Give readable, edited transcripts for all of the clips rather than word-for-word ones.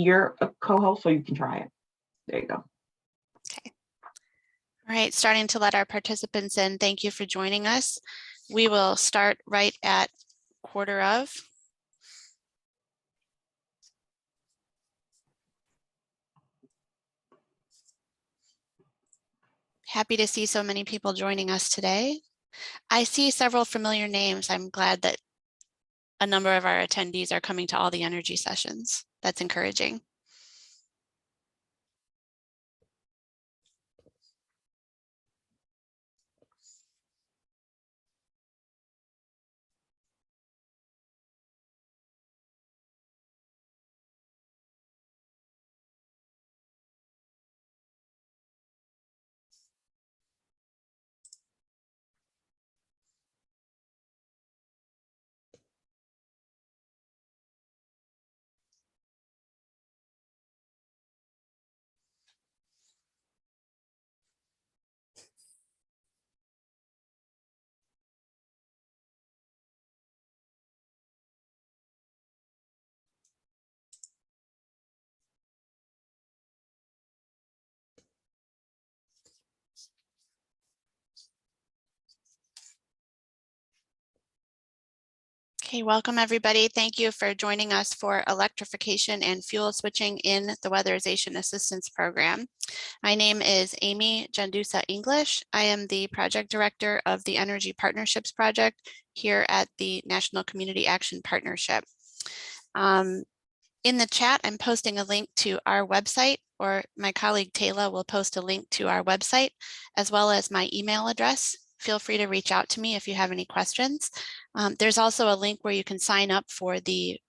you're a co-host, so you can try it. There you go. Okay. All right, starting to let our participants in. Thank you for joining us. We will start right at 1:15. Happy to see so many people joining us today. I see several familiar names. I'm glad that a number of our attendees are coming to all the energy sessions. That's encouraging. Okay, welcome everybody. Thank you for joining us for electrification and fuel switching in the Weatherization Assistance Program. My name is Amy Jandusa English. I am the project director of the Energy Partnerships Project here at the National Community Action Partnership. In the chat, I'm posting a link to our website, or my colleague Taylor will post a link to our website, as well as my email address. Feel free to reach out to me if you have any questions. There's also a link where you can sign up for the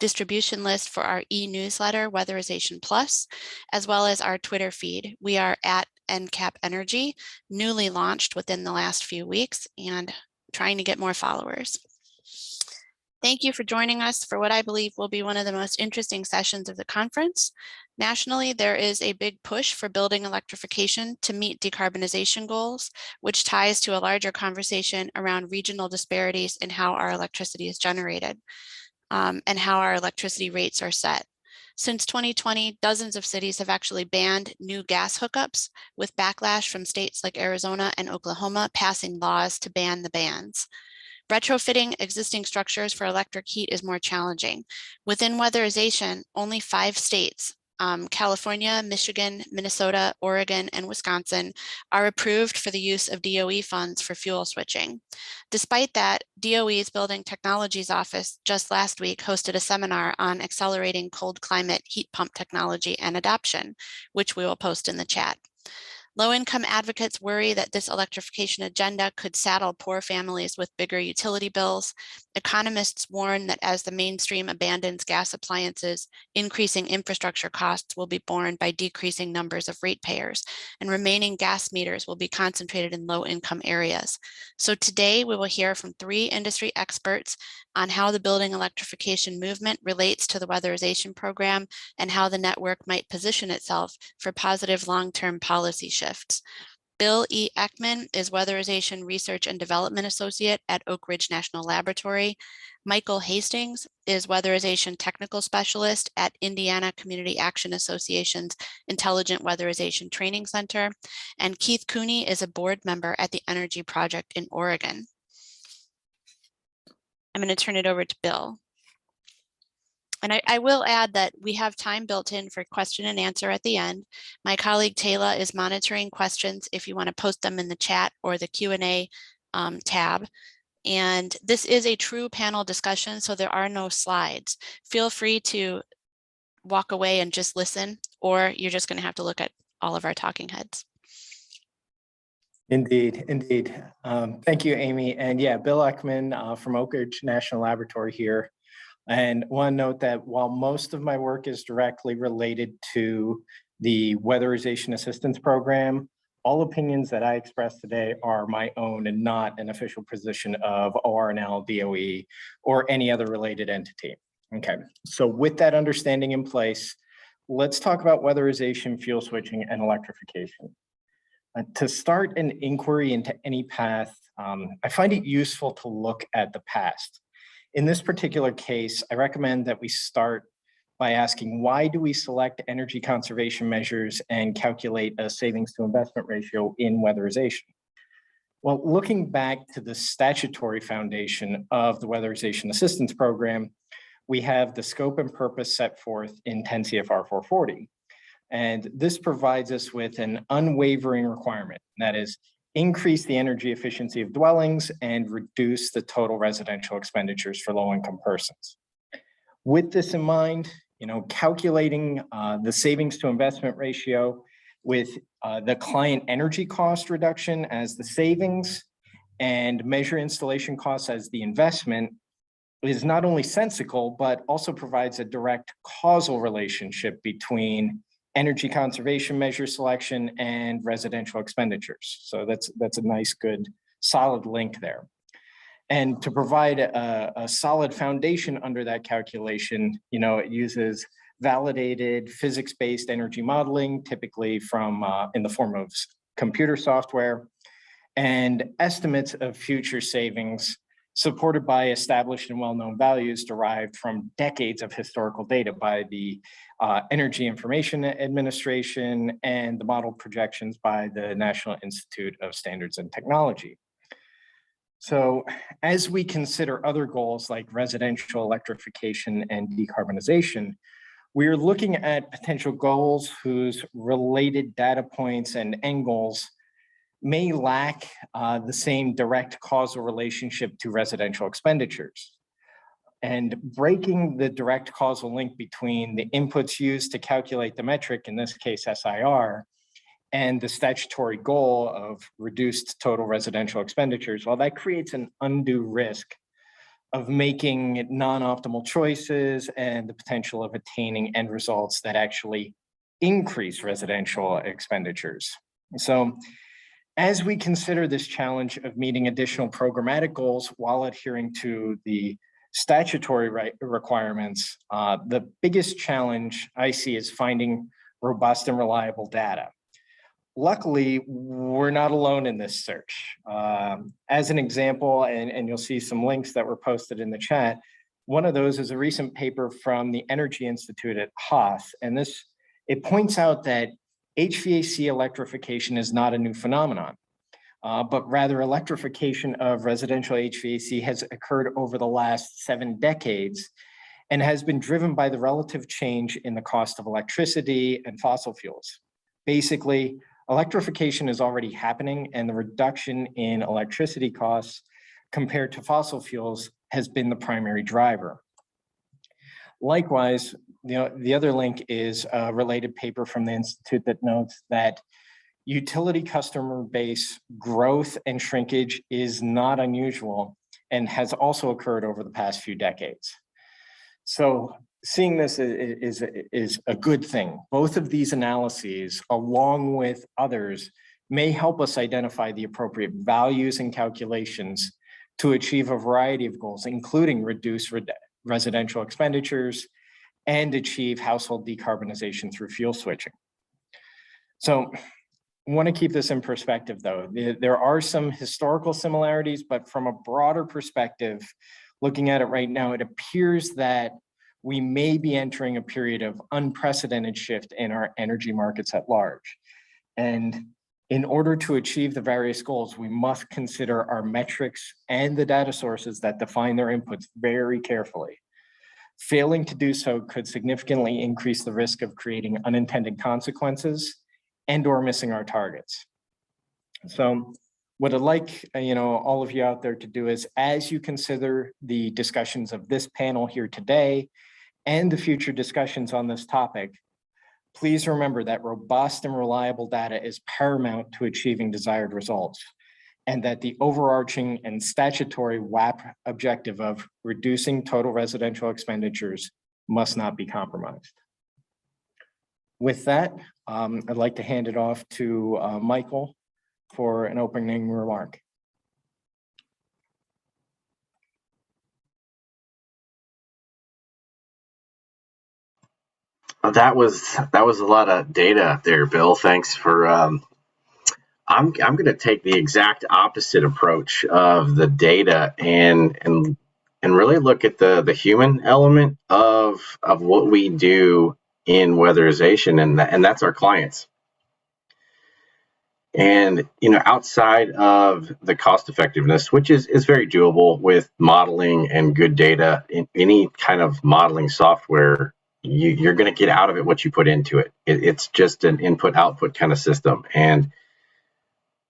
distribution list for our e-newsletter, Weatherization Plus, as well as our Twitter feed. We are at NCAP Energy, newly launched within the last few weeks and trying to get more followers. Thank you for joining us for what I believe will be one of the most interesting sessions of the conference. Nationally, there is a big push for building electrification to meet decarbonization goals, which ties to a larger conversation around regional disparities in how our electricity is generated and how our electricity rates are set. Since 2020, dozens of cities have actually banned new gas hookups, with backlash from states like Arizona and Oklahoma passing laws to ban the bans. Retrofitting existing structures for electric heat is more challenging. Within weatherization, only 5 states, California, Michigan, Minnesota, Oregon, and Wisconsin, are approved for the use of DOE funds for fuel switching. Despite that, DOE's Building Technologies Office just last week hosted a seminar on accelerating cold climate heat pump technology and adoption, which we will post in the chat. Low-income advocates worry that this electrification agenda could saddle poor families with bigger utility bills. Economists warn that as the mainstream abandons gas appliances, increasing infrastructure costs will be borne by decreasing numbers of ratepayers, and remaining gas meters will be concentrated in low-income areas. So today we will hear from 3 industry experts on how the building electrification movement relates to the Weatherization Program and how the network might position itself for positive long-term policy shifts. Bill E. Ekman is Weatherization Research and Development Associate at Oak Ridge National Laboratory. Michael Hastings is Weatherization Technical Specialist at Indiana Community Action Association's Intelligent Weatherization Training Center. And Keith Cooney is a board member at the Energy Project in Oregon. I'm going to turn it over to Bill. And I will add that we have time built in for question and answer at the end. My colleague Taylor is monitoring questions if you want to post them in the chat or the Q&A tab. And this is a true panel discussion, so there are no slides. Feel free to walk away and just listen, or you're just going to have to look at all of our talking heads. Indeed, indeed. Thank you, Amy. And yeah, Bill Ekman from Oak Ridge National Laboratory here. And want to note that while most of my work is directly related to the Weatherization Assistance Program, all opinions that I express today are my own and not an official position of ORNL, DOE, or any other related entity. Okay, so with that understanding in place, let's talk about weatherization, fuel switching, and electrification. To start an inquiry into any path, I find it useful to look at the past. In this particular case, I recommend that we start by asking, why do we select energy conservation measures and calculate a savings to investment ratio in weatherization? Well, looking back to the statutory foundation of the Weatherization Assistance Program, we have the scope and purpose set forth in 10 CFR 440. And this provides us with an unwavering requirement, that is, increase the energy efficiency of dwellings and reduce the total residential expenditures for low-income persons. With this in mind, calculating the savings to investment ratio with the client energy cost reduction as the savings and measure installation costs as the investment is not only sensical, but also provides a direct causal relationship between energy conservation measure selection and residential expenditures. So that's a nice, good, solid link there. And to provide a solid foundation under that calculation, it uses validated physics-based energy modeling, typically from in the form of computer software, and estimates of future savings supported by established and well-known values derived from decades of historical data by the Energy Information Administration and the model projections by the National Institute of Standards and Technology. So as we consider other goals like residential electrification and decarbonization, we are looking at potential goals whose related data points and end goals may lack the same direct causal relationship to residential expenditures. And breaking the direct causal link between the inputs used to calculate the metric, in this case SIR, and the statutory goal of reduced total residential expenditures, well, that creates an undue risk of making non-optimal choices and the potential of attaining end results that actually increase residential expenditures. So as we consider this challenge of meeting additional programmatic goals while adhering to the statutory requirements, the biggest challenge I see is finding robust and reliable data. Luckily, we're not alone in this search. As an example, and you'll see some links that were posted in the chat, one of those is a recent paper from the Energy Institute at Haas, and it points out that HVAC electrification is not a new phenomenon, but rather electrification of residential HVAC has occurred over the last 7 decades and has been driven by the relative change in the cost of electricity and fossil fuels. Basically, electrification is already happening, and the reduction in electricity costs compared to fossil fuels has been the primary driver. Likewise, the other link is a related paper from the Institute that notes that utility customer base growth and shrinkage is not unusual and has also occurred over the past few decades. So seeing this is a good thing. Both of these analyses, along with others, may help us identify the appropriate values and calculations to achieve a variety of goals, including reduce residential expenditures and achieve household decarbonization through fuel switching. So I want to keep this in perspective, though. There are some historical similarities, but from a broader perspective, looking at it right now, it appears that we may be entering a period of unprecedented shift in our energy markets at large. And in order to achieve the various goals, we must consider our metrics and the data sources that define their inputs very carefully. Failing to do so could significantly increase the risk of creating unintended consequences and/or missing our targets. So what I'd like all of you out there to do is, as you consider the discussions of this panel here today and the future discussions on this topic, please remember that robust and reliable data is paramount to achieving desired results, and that the overarching and statutory WAP objective of reducing total residential expenditures must not be compromised. With that, I'd like to hand it off to Michael for an opening remark. That was a lot of data there, Bill. Thanks for. I'm going to take the exact opposite approach of the data and and really look at the human element of what we do in weatherization, and that's our clients. And outside of the cost effectiveness, which is very doable with modeling and good data in any kind of modeling software, you're going to get out of it what you put into it. It's just an input output kind of system, and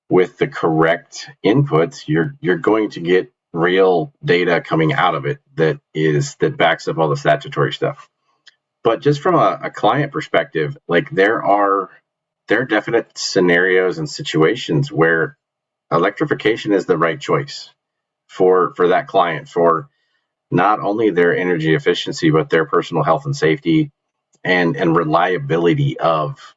with the correct inputs, you're going to get real data coming out of it that backs up all the statutory stuff. But just from a client perspective, like there are definite scenarios and situations where electrification is the right choice for that client, for not only their energy efficiency, but their personal health and safety and reliability of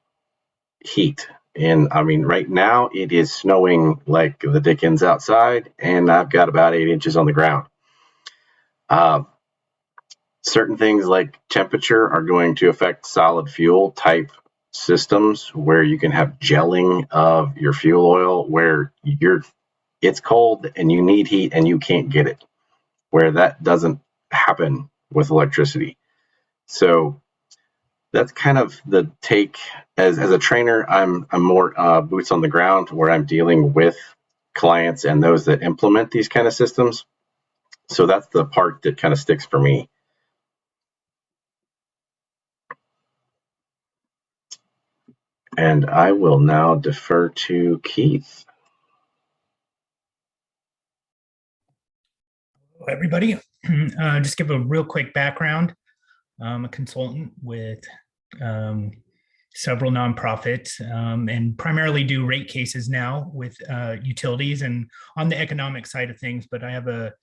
heat. And I mean, right now it is snowing like the dickens outside, and I've got about 8 inches on the ground. Certain things like temperature are going to affect solid fuel type systems where you can have gelling of your fuel oil where it's cold and you need heat and you can't get it, where that doesn't happen with electricity. So that's kind of the take. As a trainer, I'm more boots on the ground, where I'm dealing with clients and those that implement these kind of systems. So that's the part that kind of sticks for me. And I will now defer to Keith. Hello, everybody. Just give a real quick background. I'm a consultant with several nonprofits and primarily do rate cases now with utilities and on the economic side of things, but I have a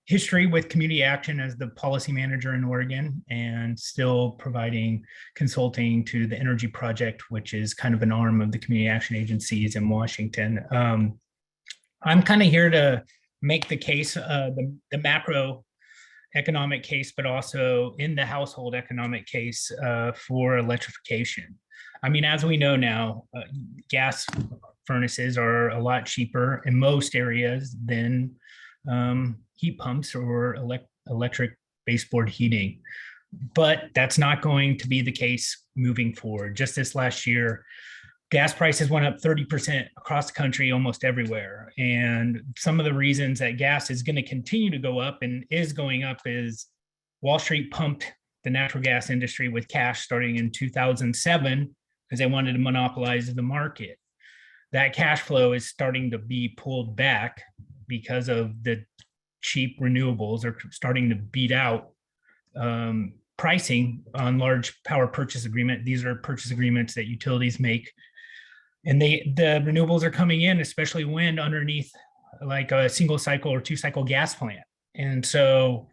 history with community action as the policy manager in Oregon and still providing consulting to the Energy Project, which is kind of an arm of the community action agencies in Washington. I'm kind of here to make the case, the macro economic case, but also in the household economic case for electrification. I mean, as we know now, gas furnaces are a lot cheaper in most areas than heat pumps or electric baseboard heating. But that's not going to be the case moving forward. Just this last year, gas prices went up 30% across the country, almost everywhere. And some of the reasons that gas is going to continue to go up and is going up is Wall Street pumped the natural gas industry with cash starting in 2007 because they wanted to monopolize the market. That cash flow is starting to be pulled back because of the cheap renewables are starting to beat out pricing on large power purchase agreement. These are purchase agreements that utilities make. And the renewables are coming in, especially wind, underneath like a single cycle or 2-cycle gas plant. And so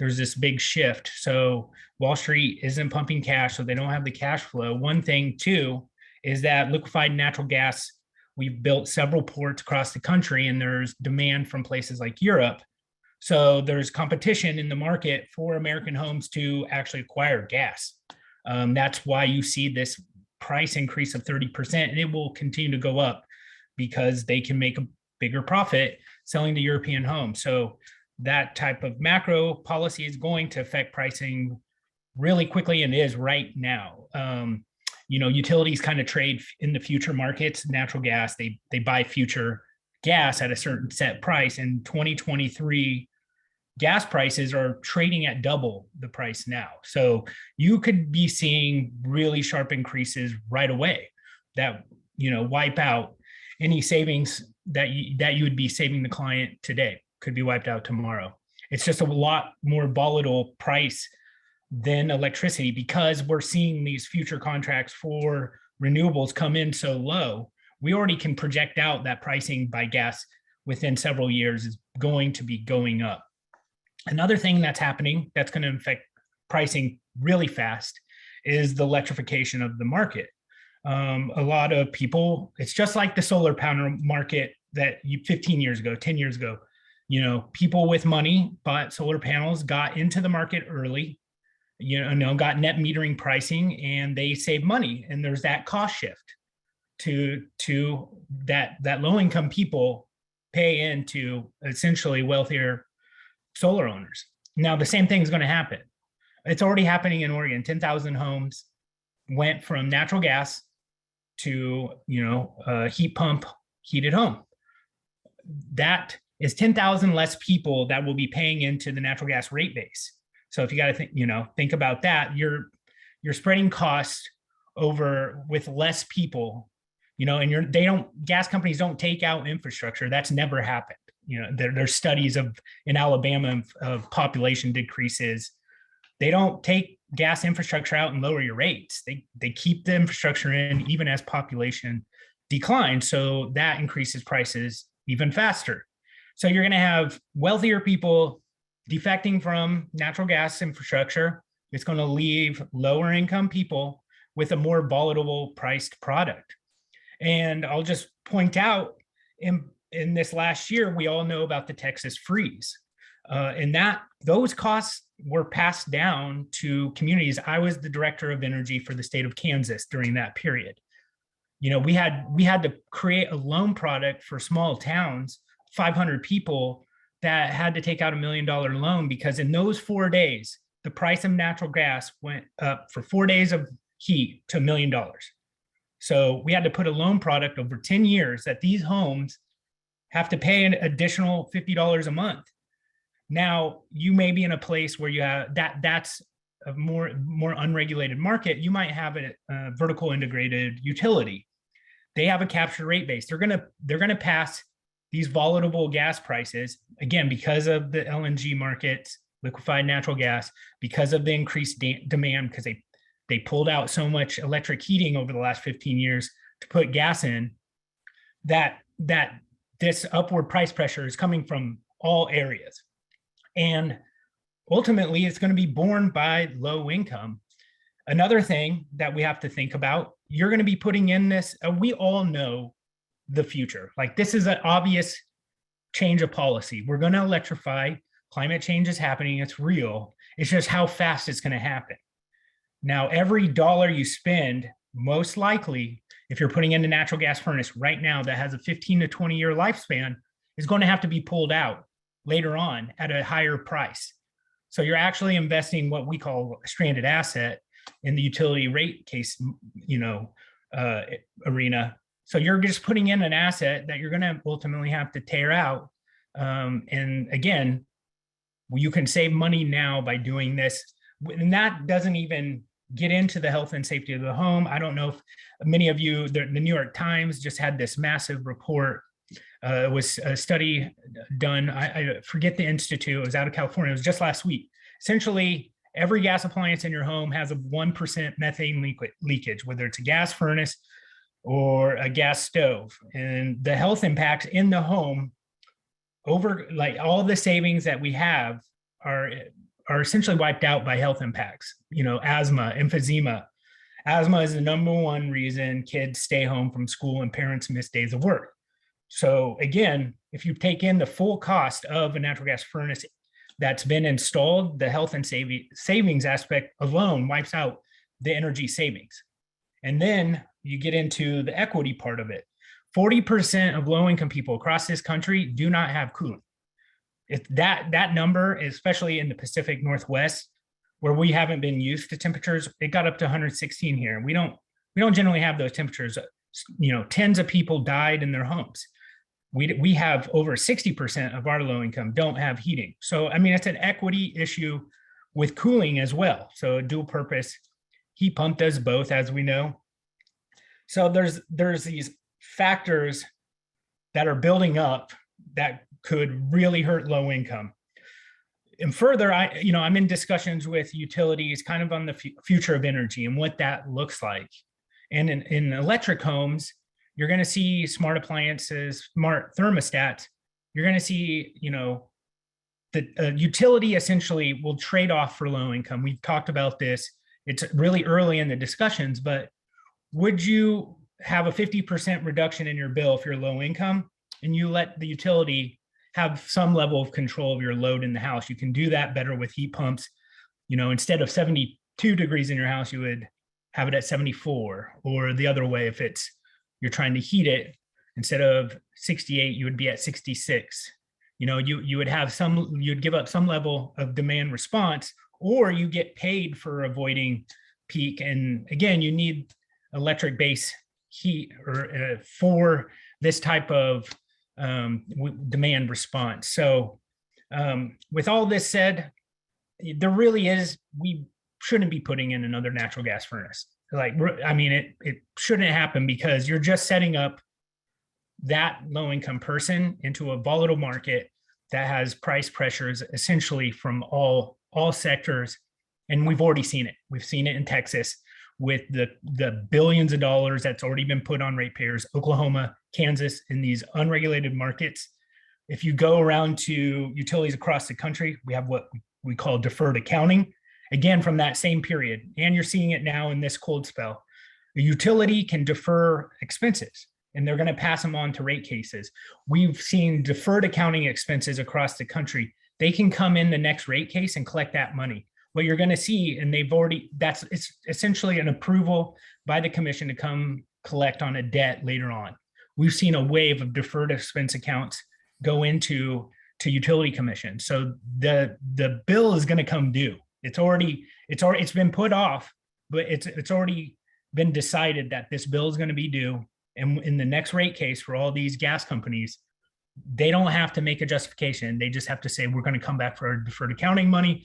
there's this big shift. So Wall Street isn't pumping cash, so they don't have the cash flow. One thing too is that liquefied natural gas, we've built several ports across the country and there's demand from places like Europe. So there's competition in the market for American homes to actually acquire gas. That's why you see this price increase of 30%, and it will continue to go up because they can make a bigger profit selling to European homes. So that type of macro policy is going to affect pricing really quickly and is right now. Utilities kind of trade in the future markets, natural gas, they buy future gas at a certain set price. In 2023, gas prices are trading at double the price now. So you could be seeing really sharp increases right away that, wipe out any savings that you would be saving the client today, could be wiped out tomorrow. It's just a lot more volatile price than electricity because we're seeing these future contracts for renewables come in so low. We already can project out that pricing by gas within several years is going to be going up. Another thing that's happening that's going to affect pricing really fast is the electrification of the market. A lot of people, it's just like the solar panel market that 15 years ago, 10 years ago, people with money bought solar panels, got into the market early, got net metering pricing, and they saved money. And there's that cost shift to that low-income people pay into essentially wealthier solar owners. Now, the same thing is going to happen. It's already happening in Oregon. 10,000 homes went from natural gas to, heat pump heated home. That is 10,000 less people that will be paying into the natural gas rate base. So if you got to think about that, you're spreading costs over with less people, and gas companies don't take out infrastructure. That's never happened. There's studies in Alabama of population decreases. They don't take gas infrastructure out and lower your rates. They keep the infrastructure in even as population declines. So that increases prices even faster. So you're going to have wealthier people defecting from natural gas infrastructure. It's going to leave lower income people with a more volatile priced product. And I'll just point out in this last year, we all know about the Texas freeze. And those costs were passed down to communities. I was the director of energy for the state of Kansas during that period. We had to create a loan product for small towns, 500 people, that had to take out $1 million loan because in those 4 days, the price of natural gas went up for 4 days of heat to $1 million. So we had to put a loan product over 10 years that these homes have to pay an additional $50 a month. Now, you may be in a place where you have that's a more unregulated market. You might have a vertical integrated utility. They have a captured rate base. They're gonna pass these volatile gas prices, again, because of the LNG markets, liquefied natural gas, because of the increased demand, because they pulled out so much electric heating over the last 15 years to put gas in, that this upward price pressure is coming from all areas. And ultimately, it's going to be borne by low income. Another thing that we have to think about, you're going to be putting in this, we all know the future. Like, this is an obvious change of policy. We're going to electrify. Climate change is happening. It's real. It's just how fast it's going to happen. Now, every dollar you spend, most likely, if you're putting in a natural gas furnace right now that has a 15 to 20 year lifespan, is going to have to be pulled out later on at a higher price. So you're actually investing what we call a stranded asset in the utility rate case, arena. So you're just putting in an asset that you're going to ultimately have to tear out. And again, you can save money now by doing this. And that doesn't even get into the health and safety of the home. I don't know if many of you, the New York Times just had this massive report. It was a study done, I forget the institute, it was out of California, it was just last week. Essentially, every gas appliance in your home has a 1% methane leakage, whether it's a gas furnace or a gas stove. And the health impacts in the home, over like all the savings that we have are essentially wiped out by health impacts. Asthma, emphysema. Asthma is the #1 reason kids stay home from school and parents miss days of work. So again, if you take in the full cost of a natural gas furnace that's been installed, the health and savings aspect alone wipes out the energy savings. And then you get into the equity part of it. 40% of low-income people across this country do not have cooling. If that number, especially in the Pacific Northwest, where we haven't been used to temperatures, it got up to 116 here. We don't generally have those temperatures. Tens of people died in their homes. We have over 60% of our low income don't have heating. So, it's an equity issue with cooling as well. So a dual purpose heat pump does both, as we know. So there's these factors that are building up that could really hurt low income. And further, I'm in discussions with utilities kind of on the future of energy and what that looks like. And in electric homes, you're going to see smart appliances, smart thermostats. You're going to see, the utility essentially will trade off for low income. We've talked about this. It's really early in the discussions, but would you have a 50% reduction in your bill if you're low income and you let the utility have some level of control of your load in the house? You can do that better with heat pumps. Instead of 72 degrees in your house, you would have it at 74, or the other way, if you're trying to heat it, instead of 68, you would be at 66. you would have you'd give up some level of demand response, or you get paid for avoiding peak. And again, you need electric base heat or for this type of demand response. So with all this said, there really is, we shouldn't be putting in another natural gas furnace. Like, I mean, it shouldn't happen, because you're just setting up that low-income person into a volatile market that has price pressures essentially from all sectors. And we've already seen it. We've seen it in Texas with the billions of dollars that's already been put on ratepayers, Oklahoma, Kansas, in these unregulated markets. If you go around to utilities across the country, we have what we call deferred accounting, again, from that same period. And you're seeing it now in this cold spell. The utility can defer expenses, and they're going to pass them on to rate cases. We've seen deferred accounting expenses across the country. They can come in the next rate case and collect that money. What you're going to see, and it's essentially an approval by the commission to come collect on a debt later on. We've seen a wave of deferred expense accounts go into utility commission. So the bill is going to come due. It's been put off, but it's already been decided that this bill is going to be due. And in the next rate case for all these gas companies, they don't have to make a justification. They just have to say, we're going to come back for our deferred accounting money.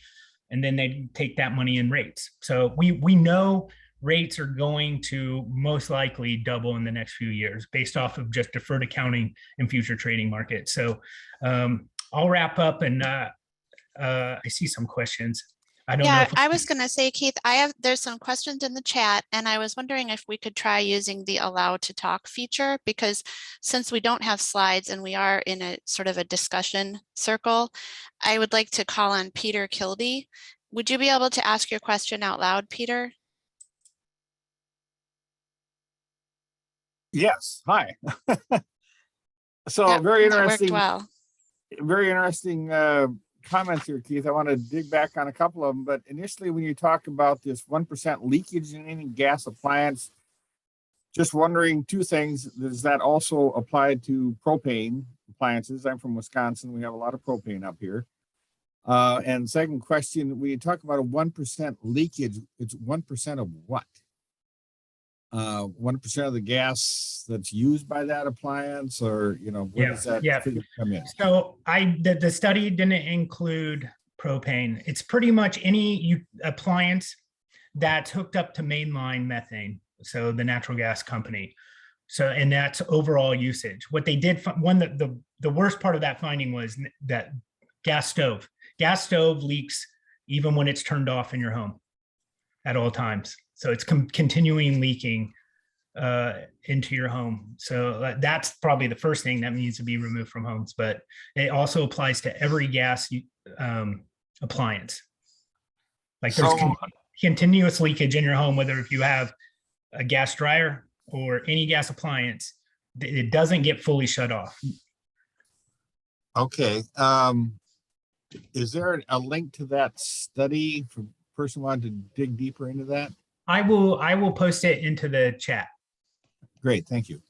And then they take that money in rates. So we know rates are going to most likely double in the next few years based off of just deferred accounting and future trading markets. So I'll wrap up, and I see some questions. I don't know. Yeah, I was going to say, Keith, there's some questions in the chat, and I was wondering if we could try using the allow to talk feature, because since we don't have slides and we are in a sort of a discussion circle, I would like to call on Peter Kildee. Would you be able to ask your question out loud, Peter? Yes. Hi. So That very interesting. Worked well. Very interesting comments here, Keith. I want to dig back on a couple of them, but initially when you talk about this 1% leakage in any gas appliance, just wondering two things. Does that also apply to propane appliances? I'm from Wisconsin. We have a lot of propane up here. And second question, when you talk about a 1% leakage, it's 1% of what? 1% of the gas that's used by that appliance, or where does that figure come in? So the study didn't include propane. It's pretty much any appliance that's hooked up to mainline methane, so the natural gas company. So, and that's overall usage. What they did, the worst part of that finding was that gas stove leaks even when it's turned off in your home at all times. So it's continuing leaking into your home. So that's probably the first thing that needs to be removed from homes, but it also applies to every gas appliance. Like there's continuous leakage in your home, whether if you have a gas dryer or any gas appliance, it doesn't get fully shut off. Okay. Is there a link to that study for a person wanting to dig deeper into that? I will post it into the chat. Great, thank you.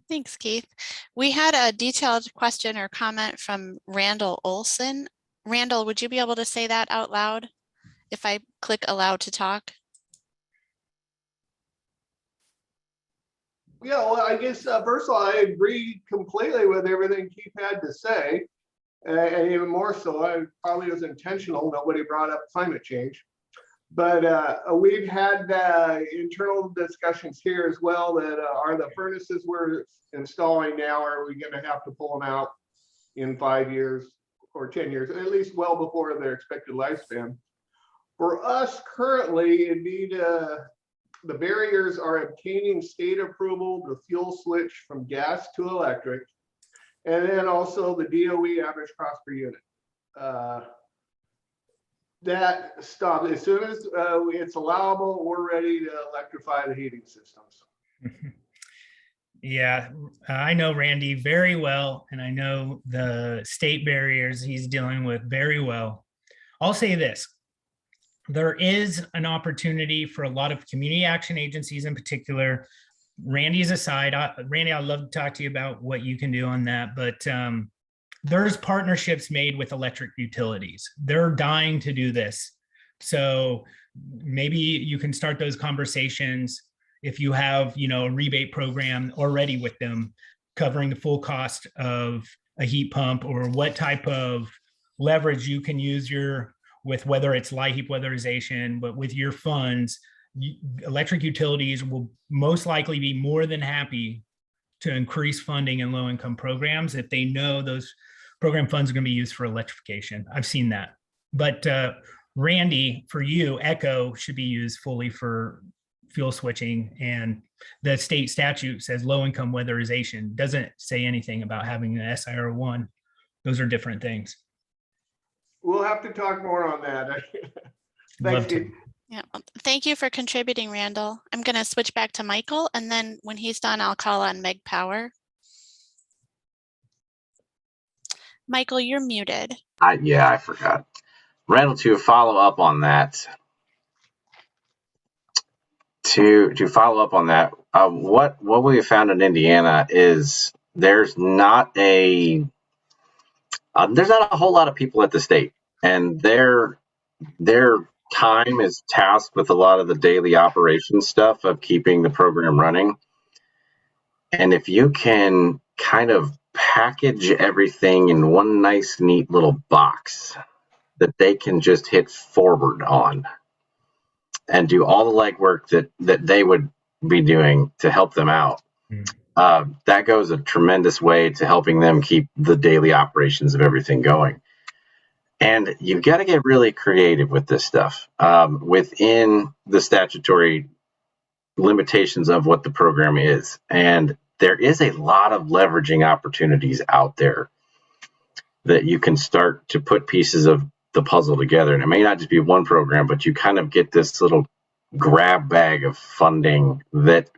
Thanks, Keith. We had a detailed question or comment from Randall Olson. Randall, would you be able to say that out loud if I click allow to talk? Yeah, well, I guess first of all, I agree completely with everything Keith had to say. And even more so, I probably was intentional. Nobody brought up climate change. But we've had internal discussions here as well that are the furnaces we're installing now, are we going to have to pull them out in 5 years or 10 years, at least well before their expected lifespan? For us currently, indeed, the barriers are obtaining state approval to fuel switch from gas to electric, and then also the DOE average cost per unit. That stops as soon as it's allowable. We're ready to electrify the heating systems. Yeah, I know Randy very well, and I know the state barriers he's dealing with very well. I'll say this. There is an opportunity for a lot of community action agencies in particular. Randy's aside, Randy, I'd love to talk to you about what you can do on that, but there's partnerships made with electric utilities. They're dying to do this. So maybe you can start those conversations if you have, a rebate program already with them covering the full cost of a heat pump, or what type of leverage you can use with whether it's LIHEAP weatherization, but with your funds, electric utilities will most likely be more than happy to increase funding in low-income programs if they know those program funds are going to be used for electrification. I've seen that. But Randy, for you, ECHO should be used fully for fuel switching, and the state statute says low-income weatherization. Doesn't say anything about having an SIR1. Those are different things. We'll have to talk more on that. Thanks, Love to. Keith. Yeah, thank you for contributing, Randall. I'm going to switch back to Michael, and then when he's done, I'll call on Meg Power. Michael, you're muted. Yeah, I forgot. Randall, to follow up on that, what we have found in Indiana is there's not a whole lot of people at the state, and their time is tasked with a lot of the daily operations stuff of keeping the program running. And if you can kind of package everything in one nice, neat little box that they can just hit forward on and do all the legwork that they would be doing to help them out, that goes a tremendous way to helping them keep the daily operations of everything going. And you've got to get really creative with this stuff within the statutory limitations of what the program is. And there is a lot of leveraging opportunities out there that you can start to put pieces of the puzzle together. And it may not just be one program, but you kind of get this little grab bag of funding that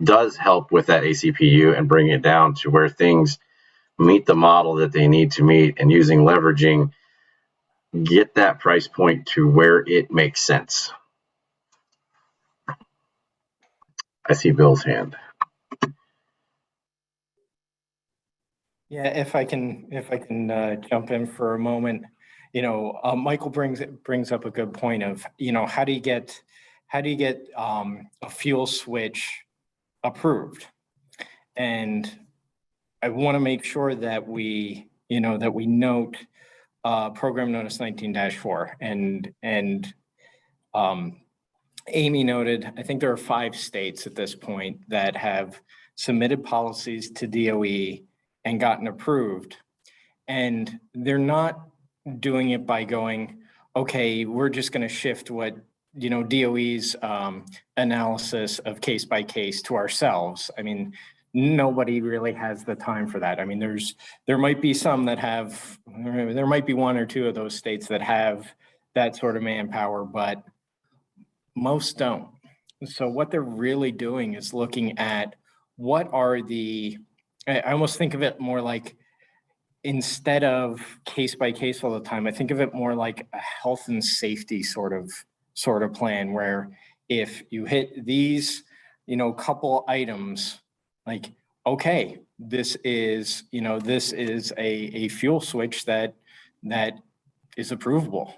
does help with that ACPU and bring it down to where things meet the model that they need to meet, and using leveraging, get that price point to where it makes sense. I see Bill's hand. Yeah, if I can jump in for a moment, Michael brings up a good point of, how do you get a fuel switch approved? And I want to make sure that we note program notice 19-4, and Amy noted, I think there are 5 states at this point that have submitted policies to DOE and gotten approved. And they're not doing it by going, okay, we're just going to shift what, DOE's analysis of case by case to ourselves. I mean, nobody really has the time for that. I mean, there might be some that have, there might be 1 or 2 of those states that have that sort of manpower, but most don't. So what they're really doing is looking at what are I almost think of it more like, instead of case by case all the time, I think of it more like a health and safety sort of plan, where if you hit these, couple items, like, okay, this is a fuel switch that is approvable,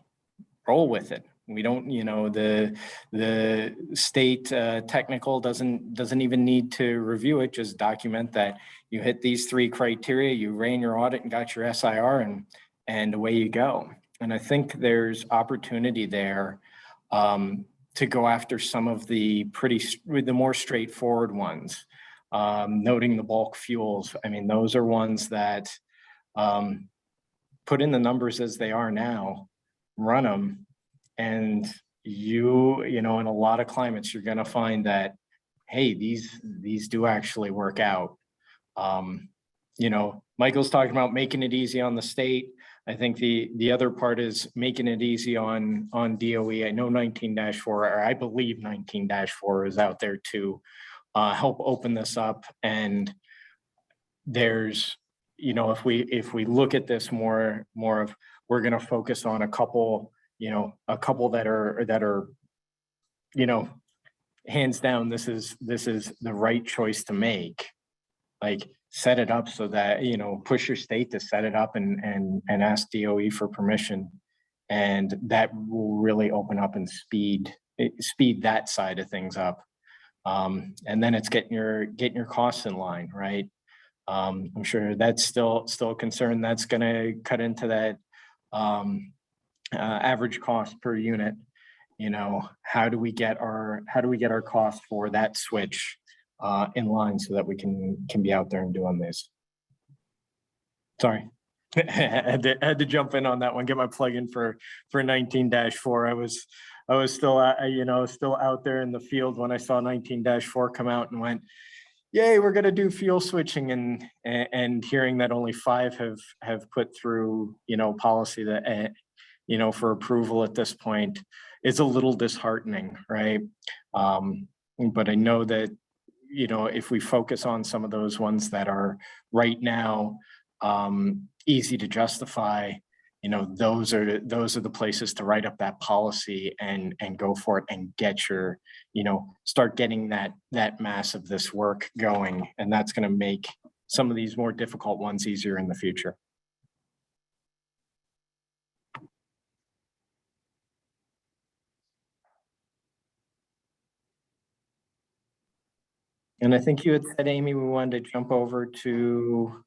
roll with it. We don't, the state technical doesn't even need to review it. Just document that you hit these 3 criteria, you ran your audit and got your SIR, and away you go. And I think there's opportunity there to go after some of the more straightforward ones. Noting the bulk fuels. I mean, those are ones that put in the numbers as they are now, run them, and in a lot of climates, you're going to find that, hey, these do actually work out. Michael's talking about making it easy on the state. I think the other part is making it easy on DOE. I know 19-4, or I believe 19-4 is out there to help open this up. And there's, if we look at this more of, we're going to focus on a couple that are, hands down, this is the right choice to make. Like, set it up so that, you know, push your state to set it up and ask DOE for permission. And that will really open up and speed that side of things up. And then it's getting your costs in line, right? I'm sure that's still a concern. That's going to cut into that average cost per unit. You know, how do we get our cost for that switch in line so that we can be out there and doing this? Sorry. I had to jump in on that one, get my plug in for 19-4. I was still still out there in the field when I saw 19-4 come out and went, yay, we're going to do fuel switching, and hearing that only 5 have put through, you know, policy that, you know, for approval at this point is a little disheartening, right? But I know that, you know, if we focus on some of those ones that are right now easy to justify, you know, those are the places to write up that policy and go for it and get your, you know, start getting that mass of this work going. And that's going to make some of these more difficult ones easier in the future. And I think you had said, Amy, we wanted to jump over to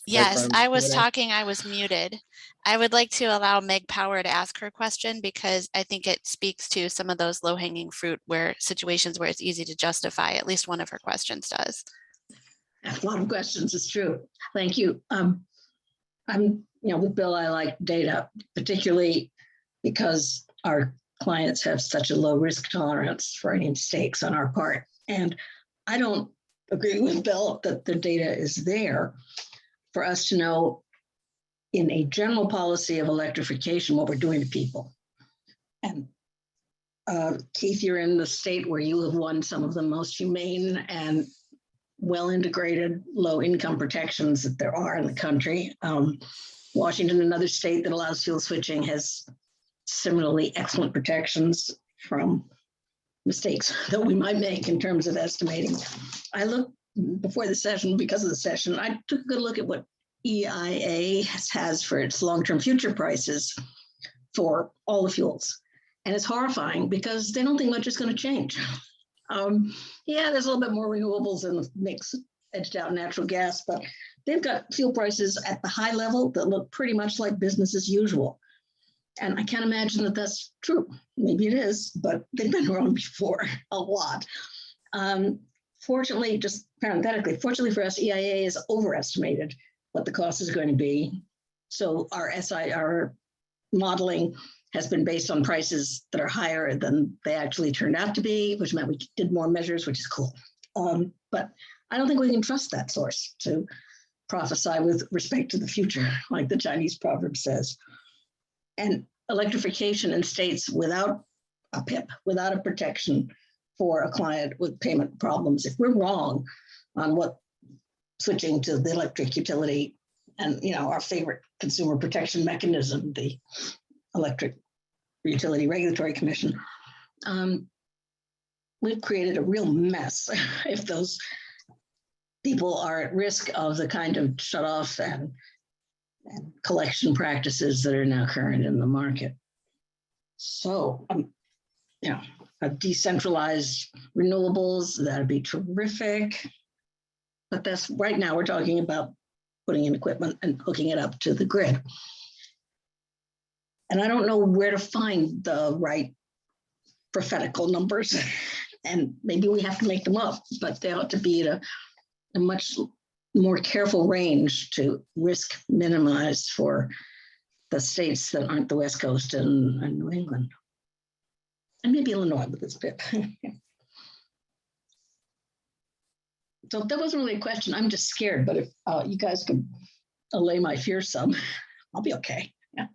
Yes, from I was Twitter. talking, I was muted. I would like to allow Meg Power to ask her question because I think it speaks to some of those low-hanging fruit situations where it's easy to justify. At least one of her questions does. A lot of questions, it's true. Thank you. I'm, with Bill, I like data, particularly because our clients have such a low risk tolerance for any mistakes on our part. And I don't agree with Bill that the data is there for us to know in a general policy of electrification what we're doing to people. And Keith, you're in the state where you have won some of the most humane and well-integrated low-income protections that there are in the country. Washington, another state that allows fuel switching, has similarly excellent protections from mistakes that we might make in terms of estimating. I looked before the session, because of the session, I took a good look at what EIA has for its long-term future prices for all the fuels. And it's horrifying because they don't think much is going to change. Yeah, there's a little bit more renewables in the mix, edged out natural gas, but they've got fuel prices at the high level that look pretty much like business as usual. And I can't imagine that that's true. Maybe it is, but they've been wrong before a lot. Fortunately, just parenthetically, fortunately for us, EIA is overestimated what the cost is going to be. So our modeling has been based on prices that are higher than they actually turned out to be, which meant we did more measures, which is cool. But I don't think we can trust that source to prophesy with respect to the future, like the Chinese proverb says. And electrification in states without a PIP, without a protection for a client with payment problems, if we're wrong on what switching to the electric utility and, our favorite consumer protection mechanism, the Electric Utility Regulatory Commission, we've created a real mess if those people are at risk of the kind of shutoff and collection practices that are now current in the market. So, a decentralized renewables, that'd be terrific. But that's right now we're talking about putting in equipment and hooking it up to the grid. And I don't know where to find the right prophetical numbers. And maybe we have to make them up, but they ought to be at a much more careful range to risk minimize for the states that aren't the West Coast and New England. And maybe Illinois with this PIP. So that wasn't really a question. I'm just scared, but if you guys could allay my fear some, I'll be okay. Yeah.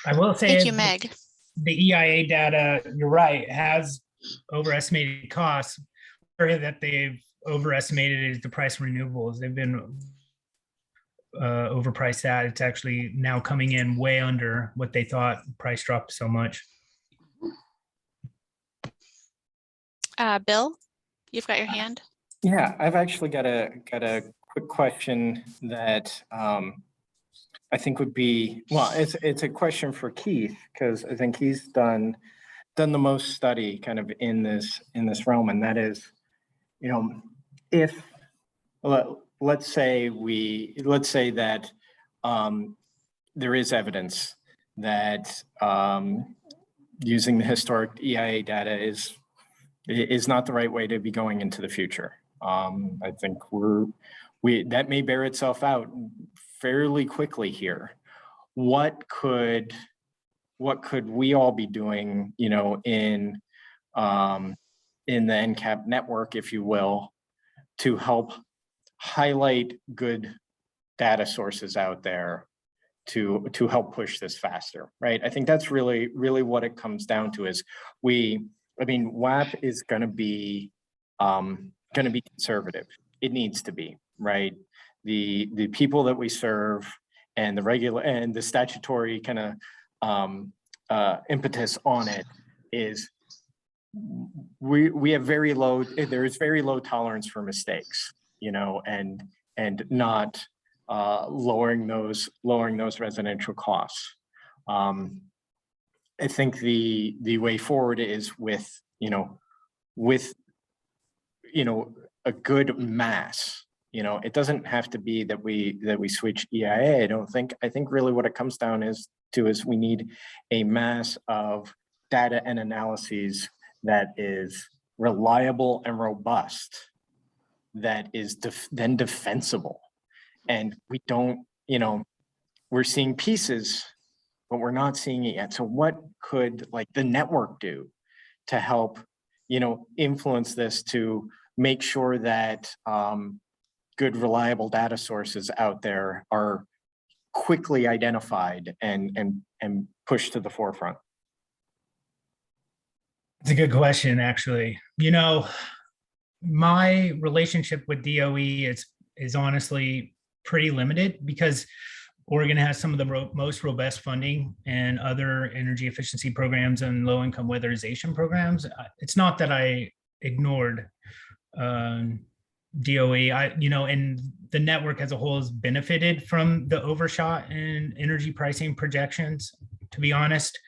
I will say, Thank you, Meg. The EIA data, you're right, has overestimated costs. Area that they've overestimated is the price of renewables. They've been overpriced at. It's actually now coming in way under what they thought. Price dropped so much. Bill, you've got your hand. Yeah, I've actually got a quick question that I think would be, well, it's a question for Keith, because I think he's done the most study kind of in this realm, and that is, you know, if let's say that there is evidence that using the historic EIA data is not the right way to be going into the future. I think that may bear itself out fairly quickly here. What could we all be doing, you know, in the NCAP network, if you will, to help highlight good data sources out there to help push this faster, right? I think that's really what it comes down to is WAP is going to be conservative. It needs to be, right? The people that we serve and the statutory kind of impetus on it is we have there is very low tolerance for mistakes, you know, and not lowering those residential costs. I think the way forward is with a good mass. You know, it doesn't have to be that we switch EIA. I think really what it comes down is we need a mass of data and analyses that is reliable and robust, that is then defensible. And we don't, you know, we're seeing pieces, but we're not seeing it yet. So what could the network do to help, you know, influence this to make sure that good, reliable data sources out there are quickly identified and pushed to the forefront? It's a good question, actually. You know, my relationship with DOE is honestly pretty limited because Oregon has some of the most robust funding and other energy efficiency programs and low-income weatherization programs. It's not that I ignored DOE. And the network as a whole has benefited from the overshot in energy pricing projections, to be honest.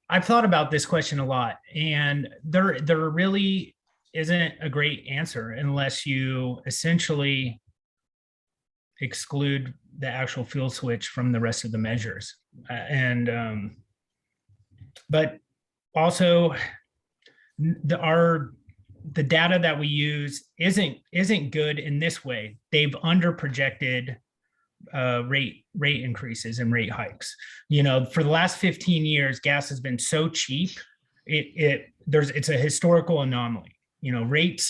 I've thought about this question a lot, and there really isn't a great answer unless you essentially exclude the actual fuel switch from the rest of the measures. But also the data that we use isn't good in this way. They've underprojected rate increases and rate hikes. You know, for the last 15 years, gas has been so cheap. It's a historical anomaly. You know, rate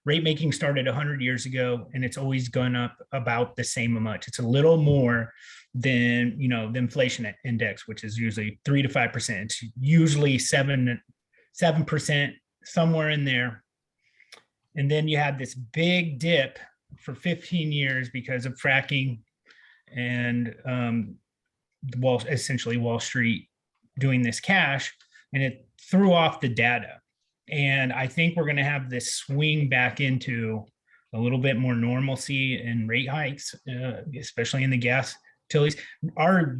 making started 100 years ago, and it's always gone up about the same amount. It's a little more than, you know, the inflation index, which is usually 3 to 5%. It's usually 7%, somewhere in there. And then you had this big dip for 15 years because of fracking and essentially Wall Street doing this cash, and it threw off the data. And I think we're going to have this swing back into a little bit more normalcy in rate hikes, especially in the gas utilities. Our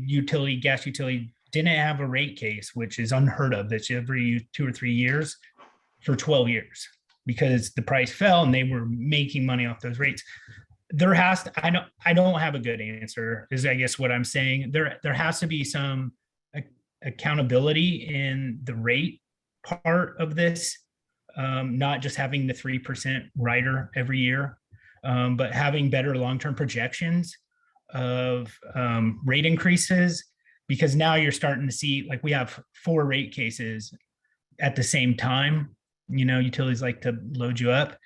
gas utility didn't have a rate case, which is unheard of. That's every 2 or 3 years for 12 years because the price fell and they were making money off those rates. I don't have a good answer, is I guess what I'm saying. There has to be some accountability in the rate part of this, not just having the 3% rider every year, but having better long-term projections of rate increases, because now you're starting to see, like, we have 4 rate cases at the same time. You know, utilities like to load you up,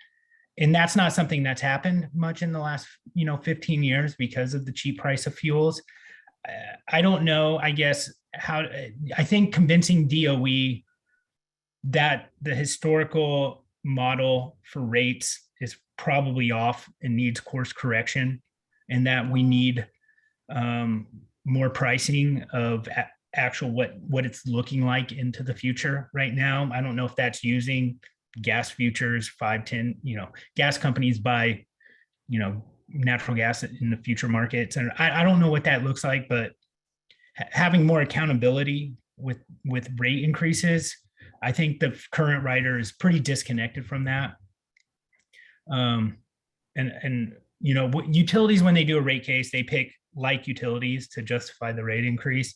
and that's not something that's happened much in the last 15 years because of the cheap price of fuels. I don't know, I guess, I think convincing DOE that the historical model for rates is probably off and needs course correction, and that we need more pricing of actual what it's looking like into the future right now. I don't know if that's using gas futures, 5, 10, gas companies buy, natural gas in the future markets. And I don't know what that looks like, but having more accountability with rate increases, I think the current writer is pretty disconnected from that. Utilities, when they do a rate case, they pick like utilities to justify the rate increase.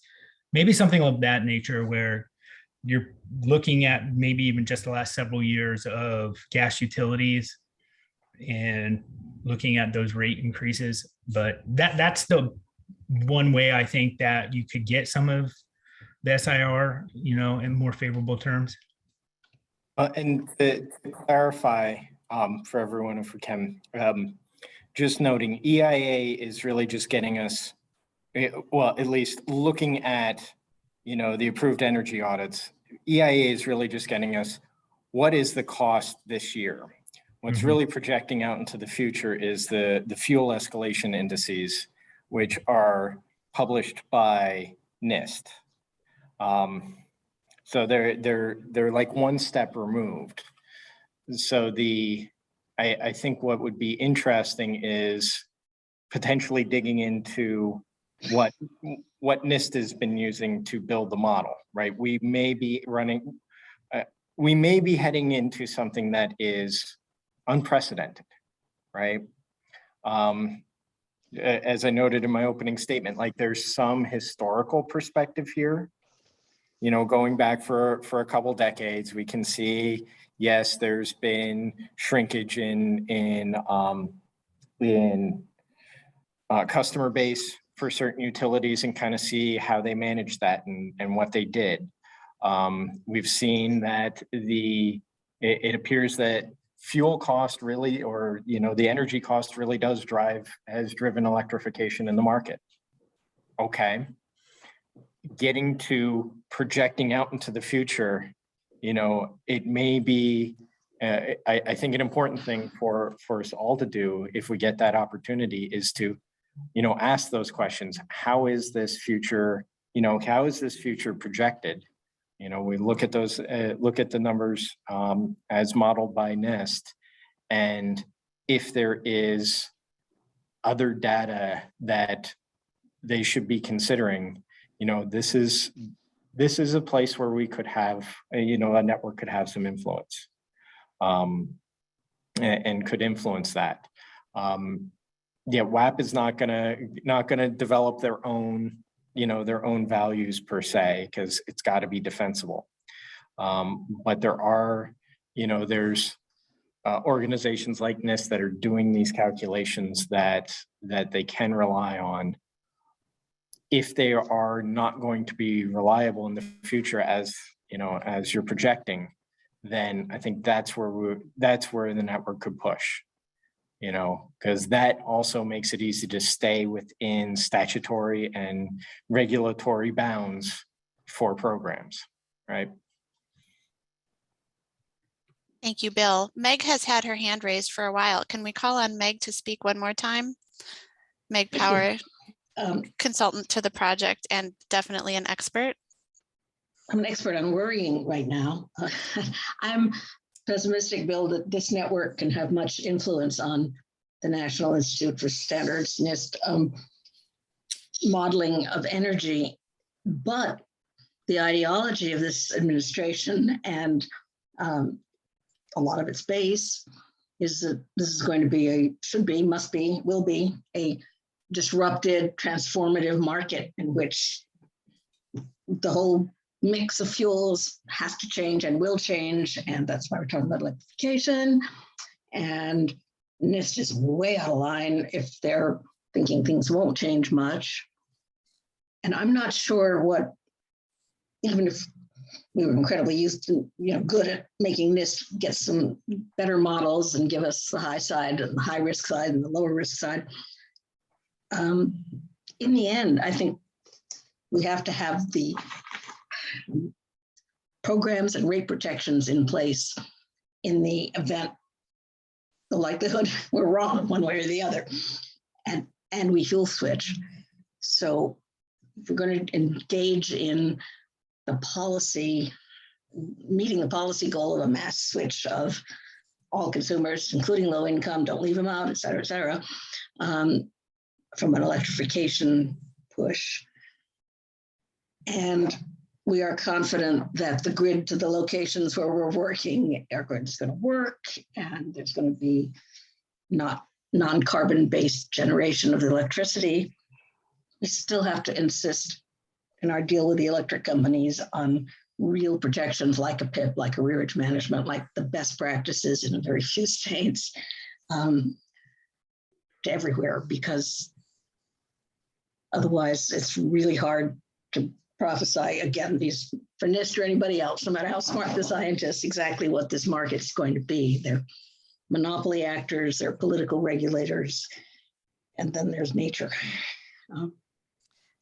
Maybe something of that nature where you're looking at maybe even just the last several years of gas utilities and looking at those rate increases. But that's the one way I think that you could get some of the SIR, in more favorable terms. And to clarify for everyone, if we can, just noting EIA is really just getting us, well, at least looking at, the approved energy audits. EIA is really just getting us, what is the cost this year? What's really projecting out into the future is the fuel escalation indices, which are published by NIST. So they're like one step removed. So I think what would be interesting is potentially digging into what NIST has been using to build the model, right? We may be heading into something that is unprecedented, right? As I noted in my opening statement, like there's some historical perspective here, going back for a couple decades, we can see, yes, there's been shrinkage in customer base for certain utilities, and kind of see how they managed that and what they did. We've seen that it appears that fuel cost really, or the energy cost really has driven electrification in the market. Okay. Getting to projecting out into the future, it may be, I think an important thing for us all to do, if we get that opportunity, is to, ask those questions. How is this future, projected? We look at those, look at the numbers as modeled by NIST, and if there is other data that they should be considering, this is a place where we could have, a network could have some influence, and could influence that. WAP is not gonna develop their own, their own values per se, because it's got to be defensible. But there are, there's organizations like NIST that are doing these calculations that they can rely on. If they are not going to be reliable in the future, as you're projecting, then I think that's where the network could push. Because that also makes it easy to stay within statutory and regulatory bounds for programs, right? Thank you, Bill. Meg has had her hand raised for a while. Can we call on Meg to speak one more time? Meg Power, consultant to the project and definitely an expert. I'm an expert on worrying right now. I'm pessimistic, Bill, that this network can have much influence on the National Institute for Standards, NIST, modeling of energy. But the ideology of this administration and a lot of its base is that this is going to be will be a disrupted, transformative market in which the whole mix of fuels has to change and will change. And that's why we're talking about electrification. And NIST is way out of line if they're thinking things won't change much. And I'm not sure what, even if we were incredibly used to, good at making NIST get some better models and give us the high side and the high risk side and the lower risk side. In the end, I think we have to have the programs and rate protections in place in the event the likelihood we're wrong one way or the other, and we fuel switch. So if we're going to engage in the policy meeting the policy goal of a mass switch of all consumers, including low income, don't leave them out, et cetera, from an electrification push. And we are confident that the grid to the locations where we're working, air grid is going to work, and there's going to be not non-carbon based generation of the electricity. We still have to insist in our deal with the electric companies on real protections like a PIP, like arrearage management, like the best practices in very few states, to everywhere, because otherwise it's really hard to prophesy again, these for NIST or anybody else, no matter how smart the scientists, exactly what this market's going to be. They're monopoly actors, they're political regulators, and then there's nature.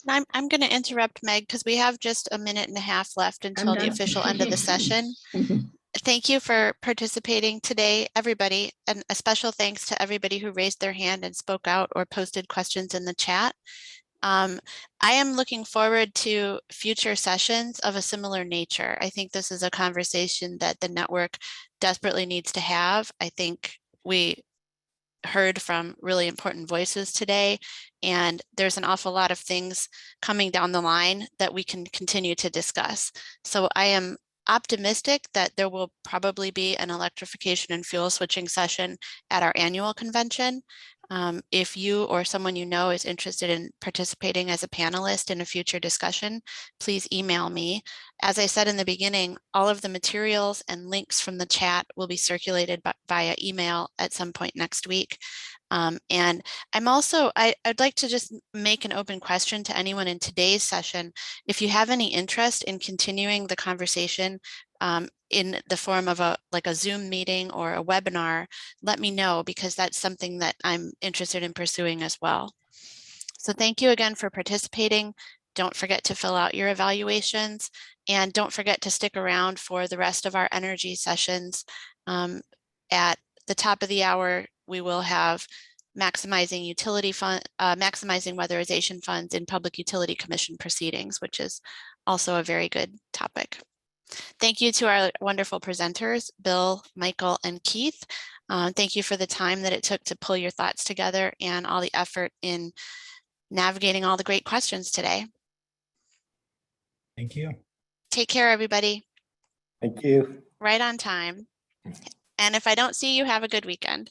I'm going to interrupt, Meg, because we have just a minute and a half left until the official end of the session. Thank you for participating today, everybody, and a special thanks to everybody who raised their hand and spoke out or posted questions in the chat. I am looking forward to future sessions of a similar nature. I think this is a conversation that the network desperately needs to have. I think we heard from really important voices today, and there's an awful lot of things coming down the line that we can continue to discuss. So I am optimistic that there will probably be an electrification and fuel switching session at our annual convention. If you or someone you know is interested in participating as a panelist in a future discussion, please email me. As I said in the beginning, all of the materials and links from the chat will be circulated via email at some point next week. And I'm also, I'd like to just make an open question to anyone in today's session. If you have any interest in continuing the conversation in the form of a Zoom meeting or a webinar, let me know, because that's something that I'm interested in pursuing as well. So thank you again for participating. Don't forget to fill out your evaluations, and don't forget to stick around for the rest of our energy sessions. At the top of the hour, we will have maximizing utility fund, maximizing weatherization funds in Public Utility Commission proceedings, which is also a very good topic. Thank you to our wonderful presenters, Bill, Michael, and Keith. Thank you for the time that it took to pull your thoughts together and all the effort in navigating all the great questions today. Thank you. Take care, everybody. Thank you. Right on time. And if I don't see you, have a good weekend.